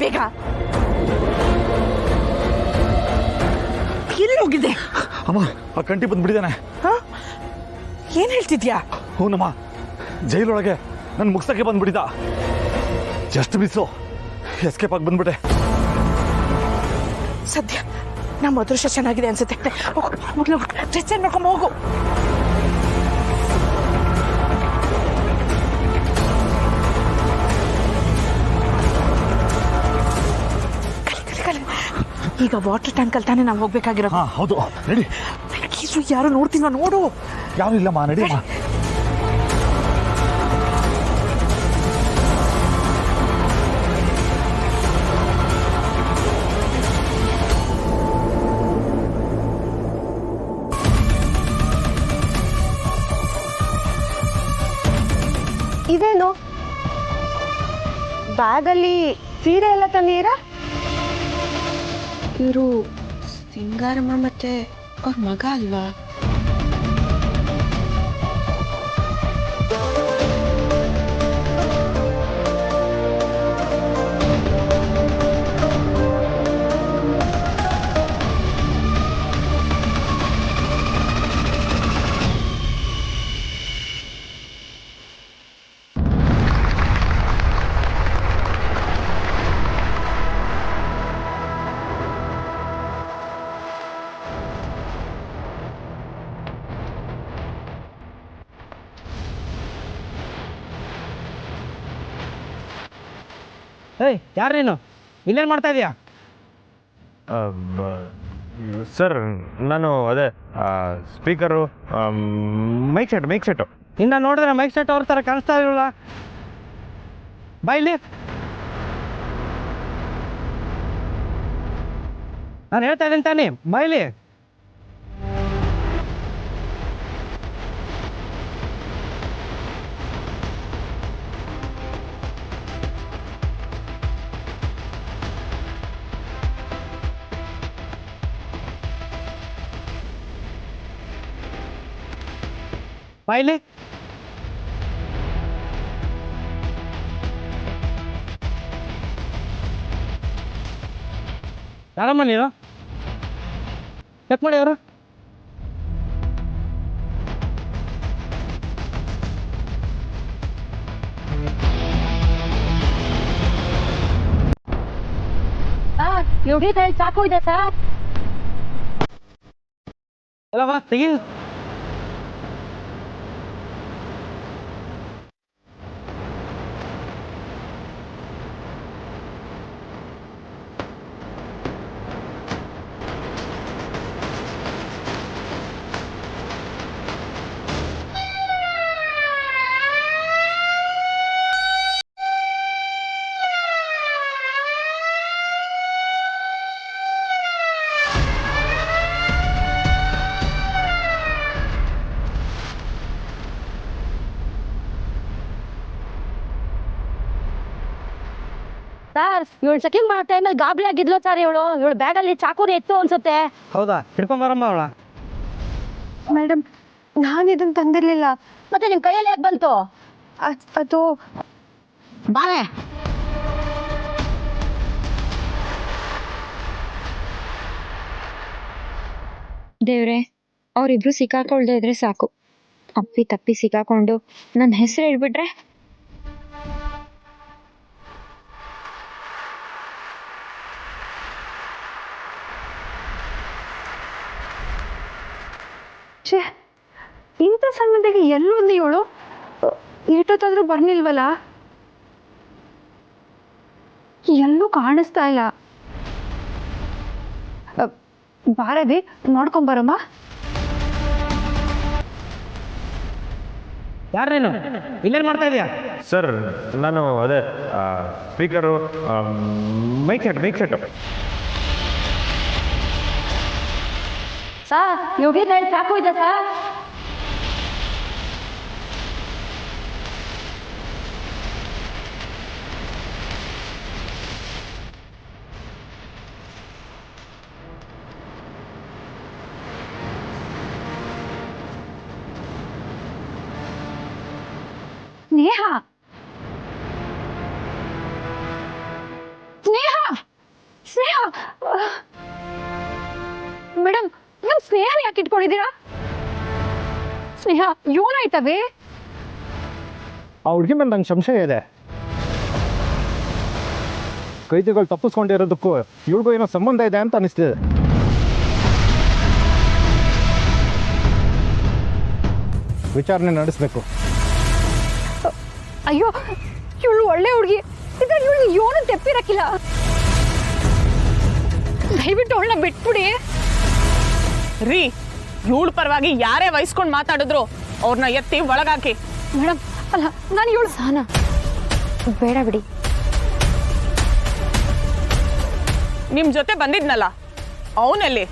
ಬೇಗ ಎಲ್ಲಿ ಹೋಗಿದೆ? ಅಮ್ಮ ಆ ಕಂಟಿ ಬಂದ್ಬಿಟ್ಟಿದ್ದಾನೆ. ಏನ್ ಹೇಳ್ತಿದ್ಯಾ? ಹೂನಮ್ಮ, ಜೈಲೊಳಗೆ ನನ್ನ ಮುಗ್ಸಕ್ಕೆ ಬಂದ್ಬಿಟ್ಟಿದ್ದ. ಜಸ್ಟ್ ಮಿಸ್ಸು, ಎಸ್ಕೇಪ್ ಆಗಿ ಬಂದ್ಬಿಟ್ಟೆ. ಸದ್ಯ ನಮ್ಮ ಅದೃಷ್ಟ ಚೆನ್ನಾಗಿದೆ ಅನ್ಸುತ್ತೆ. ಡ್ರೆಸ್ ಚೇಂಜ್ ಮಾಡ್ಕೊಂಡು ಹೋಗು. ಈಗ ವಾಟರ್ ಟ್ಯಾಂಕ್ ಅಲ್ಲಿ ತಾನೇ ನಾವು ಹೋಗ್ಬೇಕಾಗಿರೋದು. ಹೌದು, ನಡಿ. ಯಾರು ನೋಡ್ತೀವ ನೋಡು. ಯಾರು ಇಲ್ಲಮ್ಮ, ನಡಿಯಮ್ಮ. ಇದೇನು ಬ್ಯಾಗಲ್ಲಿ ಸೀರೆ ಎಲ್ಲ ತಂದೀರಾ? ಇವರು ಸಿಂಗಾರಮ್ಮ ಮತ್ತೆ ಅವ್ರ ಮಗ ಅಲ್ವಾ? ಏಯ್, ಯಾರು ನೀನು? ಇಲ್ಲೇನು ಮಾಡ್ತಾ ಇದೀಯಾ? ಸರ್, ನಾನು ಅದೇ ಸ್ಪೀಕರು, ಮೈಕ್ ಸೆಟ್ಟು. ಇನ್ನು ನೋಡಿದ್ರೆ ಮೈಕ್ ಸೆಟ್ ಅವ್ರ ಥರ ಕಾಣಿಸ್ತಾ ಇರಲ್ಲ. ಬಾಯ್ಲಿ, ನಾನು ಹೇಳ್ತಾ ಇದ್ದೀನಿ ತಾನೇ, ಬಾಯ್ಲಿ. ಬಾಯ್ಲಿ. ಯಾರಮ್ಮ ನೀನು? ಚೆಕ್ ಮಾಡಿ ಅವರು. ಚಾಕು ಇದೆ ಸರ್. ಅಲ್ಲಮ್ಮ, ತೆಗಿ. ಸರ್, ಇವಳು ಚೆಕಿಂಗ್ ಮಾಡೋ ಟೈಮಲ್ಲಿ ಗಾಬರಿ ಆಗಿದ್ಲು ಸರ್. ಇವಳು ಬ್ಯಾಗಲ್ಲಿ ಚಾಕುರಿ ಎತ್ತು ಅನ್ಸುತ್ತೆ. ಹೌದಾ? ಹಿಡ್ಕೊಂಬರಮ್ಮ ಅವಳ. ಮೇಡಮ್, ನಾನು ಇದನ್ನು ತಂದಿರಲಿಲ್ಲ. ಮತ್ತೆ ನಿಮ್ಮ ಕೈಯಲ್ಲಿ ಯಾಕೆ ಬಂತು? ಅದು ಬಾರೆ. ದೇವ್ರೆ, ಅವರಿಬ್ರು ಸಿಕ್ಕಾಕೊಳ್ದೇ ಇದ್ರೆ ಸಾಕು. ಅಪ್ಪಿ ತಪ್ಪಿ ಸಿಕ್ಕಾಕೊಂಡು ನನ್ನ ಹೆಸರು ಹೇಳ್ಬಿಟ್ರೆ. ಇಂಥ ಸಂಬಂಧಿಗೆ ಎಲ್ಲೊಂದು ಇವಳು ಏಟೊತ್ತಾದ್ರೂ ಬರ್ನಿಲ್ವಲ್ಲ? ಎಲ್ಲೂ ಕಾಣಿಸ್ತಾ ಇಲ್ಲ. ಬಾರವಿ, ನೋಡ್ಕೊಂಬರಮ್ಮ. ಯಾರು ನೀನು? ಇಲ್ಲೇನು ಮಾಡ್ತಾ ಇದೀಯಾ? ಸರ್, ನಾನು ಅದೇ ಸ್ಪೀಕರು, ಮೈಕ್ ಸೆಟ್ಟು. ಸರ್, ಇವ್ರಿಗೆ ಚಾಕು ಇದೆ ಸರ್. ನೇಹ, ನೇಹ. ಇಟ್ಕೊಂಡಿದ್ದೀರಾ? ಸ್ನೇಹ ಏನಾಯ್ತವೆ? ಆ ಹುಡುಗಿ ಮೇಲೆ ನಂಗೆ ಸಂಶಯ ಇದೆ. ಕೈದಿಗಳು ತಪ್ಪಿಸ್ಕೊಂಡಿರೋದಕ್ಕೂ ಇವ್ರಿಗೂ ಏನೋ ಸಂಬಂಧ ಇದೆ ಅಂತ ಅನಿಸ್ತಿದೆ. ವಿಚಾರಣೆ ನಡೆಸಬೇಕು. ಅಯ್ಯೋ ಇವಳು ಒಳ್ಳೆ ಹುಡುಗಿ, ಇದ್ರಲ್ಲಿ ಇವಳು ಏನು ತೆಪ್ಪಿರಕ್ಕಿಲ್ಲ. ದಯವಿಟ್ಟು ಅವಳನ್ನ ಬಿಟ್ಬಿಡಿ. ರೀ, ಇವಳ ಪರವಾಗಿ ಯಾರೇ ವಹಿಸ್ಕೊಂಡು ಮಾತಾಡಿದ್ರು ಅವ್ರನ್ನ ಎತ್ತಿ ಒಳಗಾಕಿ. ಮೇಡಮ್ ಅಲ್ಲ, ನಾನು ಇವಳು ಸಹನ, ಬೇಡ ಬಿಡಿ. ನಿಮ್ ಜೊತೆ ಬಂದಿದ್ನಲ್ಲ ಅವನಲ್ಲಿ